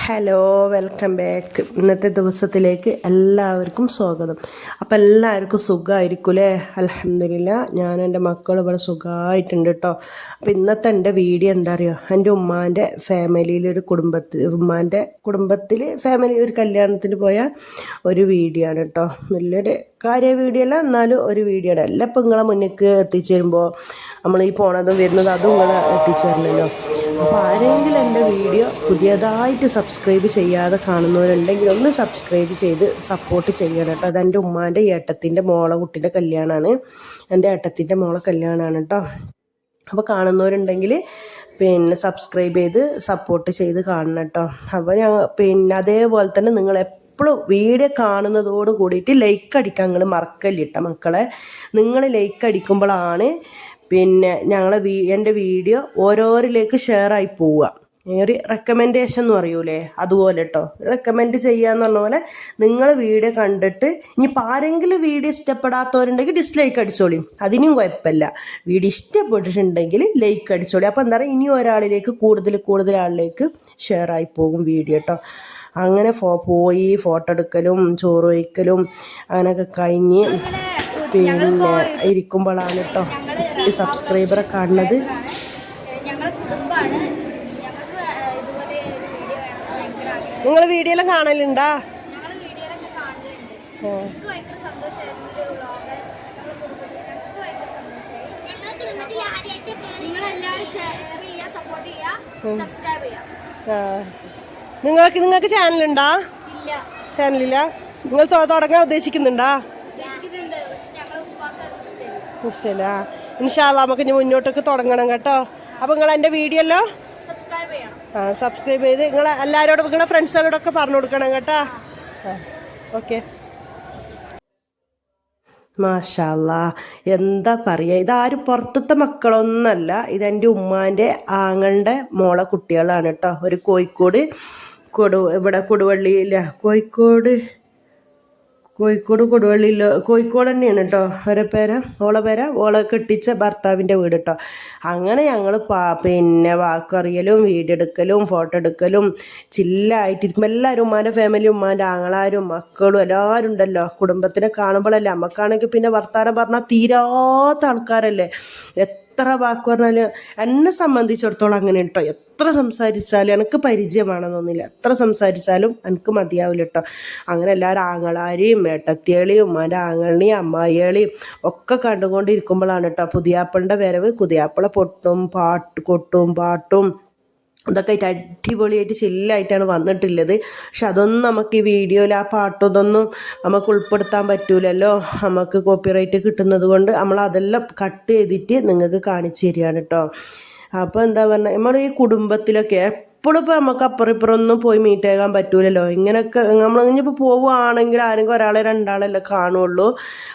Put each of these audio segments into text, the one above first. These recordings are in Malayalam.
Hello, welcome back. ഇന്നത്തെ ദിവസത്തിലേക്ക് എല്ലാവർക്കും സ്വാഗതം. അപ്പം എല്ലാവർക്കും സുഖമായിരിക്കൂലേ? അൽഹംദുലില്ലാ, ഞാൻ എൻ്റെ മക്കൾ ഇവിടെ സുഖമായിട്ടുണ്ട് കേട്ടോ. അപ്പം ഇന്നത്തെ എൻ്റെ വീഡിയോ എന്താ അറിയോ, എൻ്റെ ഉമ്മാൻ്റെ ഫാമിലിയിലൊരു കുടുംബത്തിൽ ഫാമിലി ഒരു കല്യാണത്തിന് പോയ ഒരു വീഡിയോ ആണ് കേട്ടോ. വലിയൊരു വീഡിയോ അല്ല, എന്നാലും ഒരു വീഡിയോ ആണ്. എല്ലാം ഇപ്പം നിങ്ങളെ മുന്നിലേക്ക് എത്തിച്ചു തരുമ്പോൾ നമ്മൾ ഈ പോണതും വരുന്നതും അതും നിങ്ങളെ എത്തിച്ചു തരണമല്ലോ. അപ്പോൾ ആരെങ്കിലും എൻ്റെ വീഡിയോ പുതിയതായിട്ട് സബ്സ്ക്രൈബ് ചെയ്യാതെ കാണുന്നവരുണ്ടെങ്കിൽ ഒന്ന് സബ്സ്ക്രൈബ് ചെയ്ത് സപ്പോർട്ട് ചെയ്യണം കേട്ടോ. അതെൻ്റെ ഉമ്മാൻ്റെ ഏട്ടത്തിൻ്റെ കുട്ടീൻ്റെ കല്യാണമാണ്. എൻ്റെ ഏട്ടത്തിൻ്റെ കല്യാണമാണ് കേട്ടോ. അപ്പോൾ കാണുന്നവരുണ്ടെങ്കിൽ സബ്സ്ക്രൈബ് ചെയ്ത് സപ്പോർട്ട് ചെയ്ത് കാണണം കേട്ടോ. അപ്പോൾ അതേപോലെ തന്നെ നിങ്ങൾ എപ്പോഴും വീഡിയോ കാണുന്നതോട് കൂടിയിട്ട് ലൈക്ക് അടിക്കാൻ നിങ്ങൾ മറക്കല്ലിട്ട മക്കളെ. നിങ്ങൾ ലൈക്ക് അടിക്കുമ്പോഴാണ് എൻ്റെ വീഡിയോ ഓരോരിലേക്ക് ഷെയറായി പോവുക. ഒരു റെക്കമെൻഡേഷൻ എന്ന് പറയൂലേ, അതുപോലെ കേട്ടോ. റെക്കമെൻഡ് ചെയ്യാന്ന് പറഞ്ഞ പോലെ നിങ്ങൾ വീഡിയോ കണ്ടിട്ട് ഇനിയിപ്പോൾ ആരെങ്കിലും വീഡിയോ ഇഷ്ടപ്പെടാത്തവരുണ്ടെങ്കിൽ ഡിസ്ലൈക്ക് അടിച്ചോളിയും, അതിനും കുഴപ്പമില്ല. വീഡിയോ ഇഷ്ടപ്പെട്ടിട്ടുണ്ടെങ്കിൽ ലൈക്ക് അടിച്ചോളി. അപ്പോൾ എന്താ പറയുക, ഇനി ഒരാളിലേക്ക് കൂടുതൽ ആളിലേക്ക് ഷെയറായി പോകും വീഡിയോ കേട്ടോ. അങ്ങനെ പോയി ഫോട്ടോ എടുക്കലും ചോറ് വയ്ക്കലും അങ്ങനെയൊക്കെ കഴിഞ്ഞ് ഇരിക്കുമ്പോഴാണ് കേട്ടോ ഈ സബ്സ്ക്രൈബറെ കാണുന്നത്. നിങ്ങൾ വീഡിയോ എല്ലാം കാണലുണ്ടാ? നിങ്ങൾക്ക് ചാനലുണ്ടാ? ചാനലില്ല. നിങ്ങൾ തുടങ്ങാൻ ഉദ്ദേശിക്കുന്നുണ്ടാ? ഇഷ്ടമല്ല. ഇൻഷാ അല്ലാ നമുക്ക് ഇനി മുന്നോട്ടൊക്കെ തുടങ്ങണം കേട്ടോ. അപ്പോൾ നിങ്ങൾ എൻ്റെ വീഡിയോ എല്ലാം സബ്സ്ക്രൈബ് ചെയ്ത് നിങ്ങൾ എല്ലാവരോടും നിങ്ങളുടെ ഫ്രണ്ട്സുകളോടൊക്കെ പറഞ്ഞു കൊടുക്കണം കേട്ടോ. ഓക്കെ. മാഷാ അല്ലാ, എന്താ പറയുക, ഇതാരും പുറത്തത്തെ മക്കളൊന്നല്ല, ഇതെൻ്റെ ഉമ്മാൻ്റെ ആങ്ങളുടെ കുട്ടികളാണ് കേട്ടോ. ഒരു കോഴിക്കോട് ഇവിടെ കൊടുവള്ളിയില്ല, കോഴിക്കോട് കൊടുവള്ളിയിൽ കോഴിക്കോട് തന്നെയാണ് കേട്ടോ. ഓളെ കെട്ടിച്ച ഭർത്താവിൻ്റെ വീട് കേട്ടോ. അങ്ങനെ ഞങ്ങൾ വാക്കറിയലും വീഡിയോ എടുക്കലും ഫോട്ടോ എടുക്കലും ചില്ലായിട്ടിരിക്കും. എല്ലാവരും ഉമ്മാൻ്റെ ഫാമിലി, ഉമ്മാൻ്റെ ആങ്ങളാരും മക്കളും എല്ലാവരും ഉണ്ടല്ലോ. കുടുംബത്തിനെ കാണുമ്പോഴല്ലേ, നമുക്കാണെങ്കിൽ പിന്നെ വർത്താനം പറഞ്ഞാൽ തീരാത്ത ആൾക്കാരല്ലേ. എത്ര വാക്ക് പറഞ്ഞാലും എന്നെ സംബന്ധിച്ചിടത്തോളം അങ്ങനെ കേട്ടോ. എത്ര സംസാരിച്ചാലും എനിക്ക് പരിചയമാണെന്നൊന്നുമില്ല, എത്ര സംസാരിച്ചാലും എനിക്ക് മതിയാവില്ല കേട്ടോ. അങ്ങനെ എല്ലാവരും ആങ്ങളാരെയും ഏട്ടത്തിയേളിയും ഉമ്മാൻ്റെ ആങ്ങളിനെയും അമ്മായികളെയും ഒക്കെ കണ്ടുകൊണ്ടിരിക്കുമ്പോഴാണ് കേട്ടോ പുതിയാപ്പിളിൻ്റെ വരവ്. പുതിയാപ്പിള കൊട്ടും പാട്ടും ഇതൊക്കെ ആയിട്ട് അടിപൊളിയായിട്ട് ചില്ലായിട്ടാണ് വന്നിട്ടുള്ളത്. പക്ഷെ അതൊന്നും നമുക്ക് ഈ വീഡിയോയിൽ ആ പാട്ടും ഇതൊന്നും നമുക്ക് ഉൾപ്പെടുത്താൻ പറ്റൂലല്ലോ, നമുക്ക് കോപ്പിറൈറ്റ് കിട്ടുന്നത് കൊണ്ട് നമ്മൾ അതെല്ലാം കട്ട് ചെയ്തിട്ട് നിങ്ങൾക്ക് കാണിച്ചു തരികയാണ് കേട്ടോ. അപ്പോൾ എന്താ പറഞ്ഞാൽ, നമ്മുടെ ഈ കുടുംബത്തിലൊക്കെ എപ്പോഴും ഇപ്പോൾ നമുക്ക് അപ്പുറം ഇപ്പുറം ഒന്നും പോയി മീറ്റ് ആകാൻ പറ്റൂലല്ലോ. ഇങ്ങനെയൊക്കെ നമ്മൾ ഇനിയിപ്പോൾ പോവുകയാണെങ്കിൽ ആരെങ്കിലും ഒരാളെ രണ്ടാളല്ലേ കാണുള്ളൂ.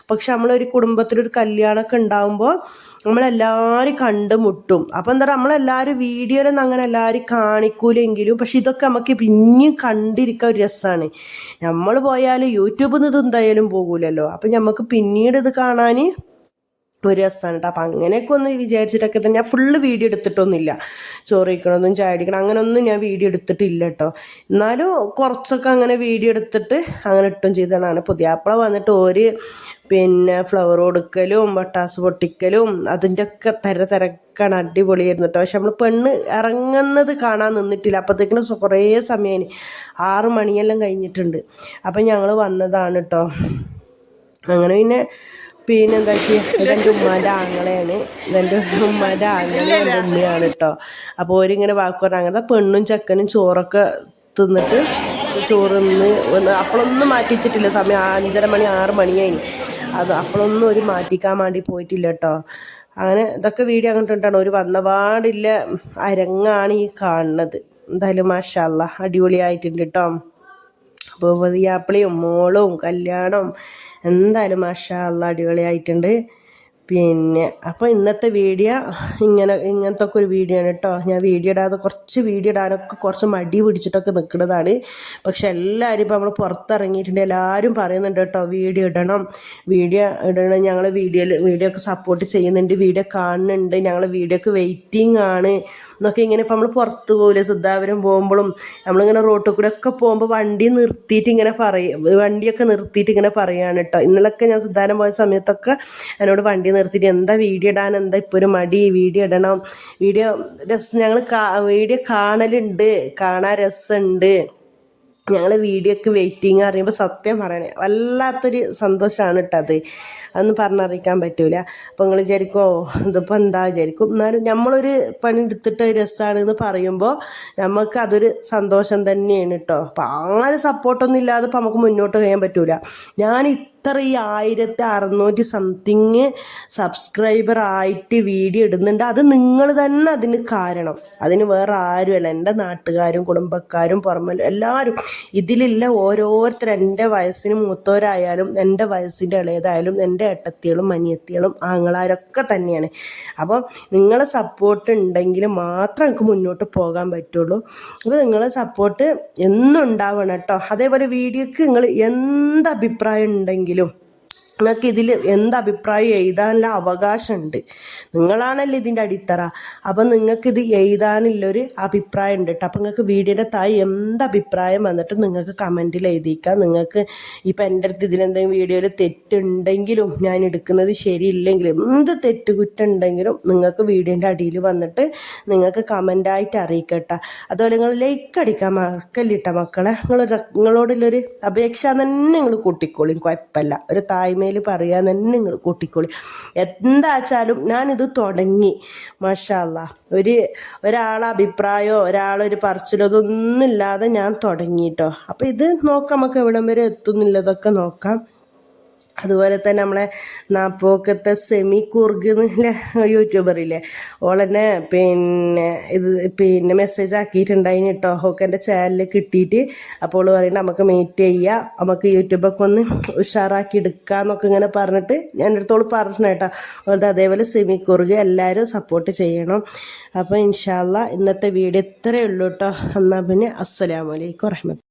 പക്ഷെ നമ്മളൊരു കുടുംബത്തിലൊരു കല്യാണമൊക്കെ ഉണ്ടാകുമ്പോൾ നമ്മളെല്ലാവരും കണ്ടുമുട്ടും. അപ്പോൾ എന്താ പറയുക, നമ്മളെല്ലാവരും വീഡിയോയിലൊന്നും അങ്ങനെ എല്ലാവരും കാണിക്കൂലെങ്കിലും പക്ഷെ ഇതൊക്കെ നമുക്ക് പിന്നെയും കണ്ടിരിക്കാൻ ഒരു രസമാണ്. നമ്മൾ പോയാൽ യൂട്യൂബിൽ നിന്ന് ഇത് എന്തായാലും പോകൂലല്ലോ. അപ്പം നമുക്ക് പിന്നീട് ഇത് കാണാൻ ഒരു രസമാണ് കേട്ടോ. അപ്പം അങ്ങനെയൊക്കെ ഒന്ന് വിചാരിച്ചിട്ടൊക്കെ തന്നെ ഞാൻ ഫുള്ള് വീഡിയോ എടുത്തിട്ടൊന്നുമില്ല. ചോറ് കഴിക്കണമെന്നും ചായ അടിക്കണം അങ്ങനെയൊന്നും ഞാൻ വീഡിയോ എടുത്തിട്ടില്ല കേട്ടോ. എന്നാലും കുറച്ചൊക്കെ അങ്ങനെ വീഡിയോ എടുത്തിട്ട് അങ്ങനെ ഇട്ടും ചെയ്തതാണ്. പുതിയാപ്പിള വന്നിട്ട് ഫ്ലവർ കൊടുക്കലും പട്ടാസ് പൊട്ടിക്കലും അതിൻ്റെ ഒക്കെ തിരക്കാണ്, അടിപൊളിയായിരുന്നു കേട്ടോ. പക്ഷെ നമ്മൾ പെണ്ണ് ഇറങ്ങുന്നത് കാണാൻ നിന്നിട്ടില്ല. അപ്പോഴത്തേക്കിനും കുറേ സമയമായി, 6 മണിയെല്ലാം കഴിഞ്ഞിട്ടുണ്ട്. അപ്പം ഞങ്ങൾ വന്നതാണ് കേട്ടോ. അങ്ങനെ എന്താക്കി, ഇതെൻ്റെ ഉമ്മാൻ്റെ ആങ്ങളെയാണ്, എൻ്റെ ഉമ്മയാണ് കേട്ടോ. അപ്പോൾ ഓരിങ്ങനെ വാക്ക് പറഞ്ഞാൽ അങ്ങനത്തെ പെണ്ണും ചെക്കനും ചോറൊക്കെ തിന്നിട്ട് ചോറ് തിന്ന് അപ്പോഴൊന്നും മാറ്റിച്ചിട്ടില്ല. സമയം 5:30 മണി 6 മണിയായി. അത് അപ്പോഴൊന്നും ഒരു മാറ്റിക്കാൻ വേണ്ടി പോയിട്ടില്ല കേട്ടോ. അങ്ങനെ ഇതൊക്കെ വീഡിയോ അങ്ങോട്ടാണ്. ഒരു വന്നപാടില്ല അരങ്ങാണ് ഈ കാണുന്നത്. എന്തായാലും മാഷാ അല്ലാ അടിപൊളിയായിട്ടുണ്ട് കേട്ടോ. അപ്പോൾ പുതിയാപ്പിളയും മോളും കല്യാണം എന്തായാലും മാഷാ അല്ലാ അടിപൊളിയായിട്ടുണ്ട്. പിന്നെ അപ്പോൾ ഇന്നത്തെ വീഡിയോ ഇങ്ങനത്തെ ഒക്കെ ഒരു വീഡിയോ ആണ് കേട്ടോ. ഞാൻ വീഡിയോ ഇടാതെ വീഡിയോ ഇടാനൊക്കെ കുറച്ച് മടി പിടിച്ചിട്ടൊക്കെ നിൽക്കുന്നതാണ്. പക്ഷെ എല്ലാവരും ഇപ്പോൾ നമ്മൾ പുറത്തിറങ്ങിയിട്ടുണ്ട്, എല്ലാവരും പറയുന്നുണ്ട് കേട്ടോ വീഡിയോ ഇടണം. ഞങ്ങൾ വീഡിയോ ഒക്കെ സപ്പോർട്ട് ചെയ്യുന്നുണ്ട്, വീഡിയോ കാണുന്നുണ്ട്, ഞങ്ങൾ വീഡിയോക്ക് വെയിറ്റിംഗ് ആണ് എന്നൊക്കെ. ഇങ്ങനെ ഇപ്പോൾ നമ്മൾ പുറത്ത് പോകില്ലേ, സിദ്ധാപുരം പോകുമ്പോഴും നമ്മളിങ്ങനെ റോട്ടിൽ കൂടെ ഒക്കെ പോകുമ്പോൾ വണ്ടിയൊക്കെ നിർത്തിയിട്ട് ഇങ്ങനെ പറയുകയാണ് കേട്ടോ. ഇന്നലൊക്കെ ഞാൻ സിദ്ധാനം പോയ സമയത്തൊക്കെ എന്നോട് വണ്ടി നിർത്തിയിട്ട് എന്താ വീഡിയോ ഇടാൻ, എന്താ ഇപ്പോൾ ഒരു മടി, വീഡിയോ ഇടണം, വീഡിയോ കാണലുണ്ട്, കാണാൻ രസമുണ്ട്, ഞങ്ങൾ വീഡിയോക്ക് വെയിറ്റിംഗ് അറിയുമ്പോൾ സത്യം പറയണേ വല്ലാത്തൊരു സന്തോഷമാണ് കേട്ടോ. അതൊന്നും പറഞ്ഞറിയിക്കാൻ പറ്റൂല. അപ്പോൾ നിങ്ങൾ വിചാരിക്കും ഇതിപ്പോൾ എന്താ വിചാരിക്കും. എന്നാലും നമ്മളൊരു പണി എടുത്തിട്ട് രസമാണെന്ന് പറയുമ്പോൾ നമുക്ക് അതൊരു സന്തോഷം തന്നെയാണ് കേട്ടോ. അപ്പോൾ ആരും സപ്പോർട്ടൊന്നും ഇല്ലാതെ ഇപ്പോൾ നമുക്ക് മുന്നോട്ട് കഴിയാൻ പറ്റൂല. ഞാൻ ഇത്ര ഈ 1600 സംതിങ് സബ്സ്ക്രൈബർ ആയിട്ട് വീഡിയോ ഇടുന്നുണ്ട്. അത് നിങ്ങൾ തന്നെ അതിന് കാരണം. അതിന് വേറെ ആരുമല്ല, എൻ്റെ നാട്ടുകാരും കുടുംബക്കാരും പുറമെ എല്ലാവരും ഇതിലില്ല. ഓരോരുത്തർ എൻ്റെ വയസ്സിന് മൂത്തവരായാലും എൻ്റെ വയസ്സിൻ്റെ ഇളയതായാലും എൻ്റെ ഏട്ടത്തികളും അനിയത്തികളും ആങ്ങളാരൊക്കെ തന്നെയാണ്. അപ്പോൾ നിങ്ങളെ സപ്പോർട്ട് ഉണ്ടെങ്കിൽ മാത്രം എനിക്ക് മുന്നോട്ട് പോകാൻ പറ്റുള്ളൂ. അപ്പോൾ നിങ്ങളെ സപ്പോർട്ട് എന്നും ഉണ്ടാവണം കേട്ടോ. അതേപോലെ വീഡിയോക്ക് നിങ്ങൾ എന്ത് അഭിപ്രായം ഉണ്ടെങ്കിലും നിങ്ങൾക്ക് ഇതിൽ എന്ത് അഭിപ്രായം എഴുതാനുള്ള അവകാശമുണ്ട്. നിങ്ങളാണല്ലോ ഇതിൻ്റെ അടിത്തറ. അപ്പം നിങ്ങൾക്കിത് എഴുതാനുള്ളൊരു അഭിപ്രായം ഉണ്ട് കേട്ടോ. അപ്പം നിങ്ങൾക്ക് വീഡിയോയുടെ താഴെ എന്ത് അഭിപ്രായം വന്നിട്ട് നിങ്ങൾക്ക് കമൻറ്റിൽ എഴുതിക്കാം. നിങ്ങൾക്ക് ഇപ്പം എൻ്റെ അടുത്ത് ഇതിലെന്തെങ്കിലും വീഡിയോയിൽ തെറ്റുണ്ടെങ്കിലും ഞാൻ എടുക്കുന്നത് ശരിയില്ലെങ്കിലും എന്ത് തെറ്റുകുറ്റുണ്ടെങ്കിലും നിങ്ങൾക്ക് വീഡിയോൻ്റെ അടിയിൽ വന്നിട്ട് നിങ്ങൾക്ക് കമൻ്റായിട്ട് അറിയിക്കട്ടെ. അതുപോലെ നിങ്ങൾ ലൈക്ക് അടിക്കാൻ മറക്കല്ലിട്ട മക്കളെ. നിങ്ങളോടുള്ളൊരു അപേക്ഷ തന്നെ നിങ്ങൾ കൂട്ടിക്കോളിയും, കുഴപ്പമില്ല. ഒരു താഴ്മയിൽ പറയാൻ തന്നെ നിങ്ങൾ കൂട്ടിക്കോളി. എന്താച്ചാലും ഞാനിത് തുടങ്ങി മാഷാ അല്ലാ, ഒരാളെ അഭിപ്രായമോ ഒരാളൊരു പറച്ചിലോ ഇതൊന്നും ഇല്ലാതെ ഞാൻ തുടങ്ങിയിട്ടോ. അപ്പോൾ ഇത് നോക്കാം, നമുക്ക് എവിടം വരെ എത്തുന്നില്ലതൊക്കെ നോക്കാം. അതുപോലെ തന്നെ നമ്മളെ നാപ്പോക്കത്തെ സെമി കുർഗ് എന്നില്ലേ യൂട്യൂബറില്ലേ, ഓളെന്നെ പിന്നെ മെസ്സേജ് ആക്കിയിട്ടുണ്ടായിന് കേട്ടോ. ഓക്കെ എൻ്റെ ചാനലിൽ കിട്ടിയിട്ട് അപ്പോൾ പറയുന്നത് നമുക്ക് മീറ്റ് ചെയ്യുക, നമുക്ക് യൂട്യൂബൊക്കെ ഒന്ന് ഉഷാറാക്കി എടുക്കാമെന്നൊക്കെ ഇങ്ങനെ പറഞ്ഞിട്ട് ഞാൻ അടുത്തോളം പറഞ്ഞു കേട്ടോ. അതുകൊണ്ട് അതേപോലെ സെമി കുർഗ് എല്ലാവരും സപ്പോർട്ട് ചെയ്യണം. അപ്പോൾ ഇൻഷാ അല്ലാ ഇന്നത്തെ വീഡിയോ ഇത്രയേ ഉള്ളൂ കേട്ടോ. എന്നാൽ പിന്നെ അസ്സലാമു അലൈക്കും വറഹ്മത്തുള്ളാഹി.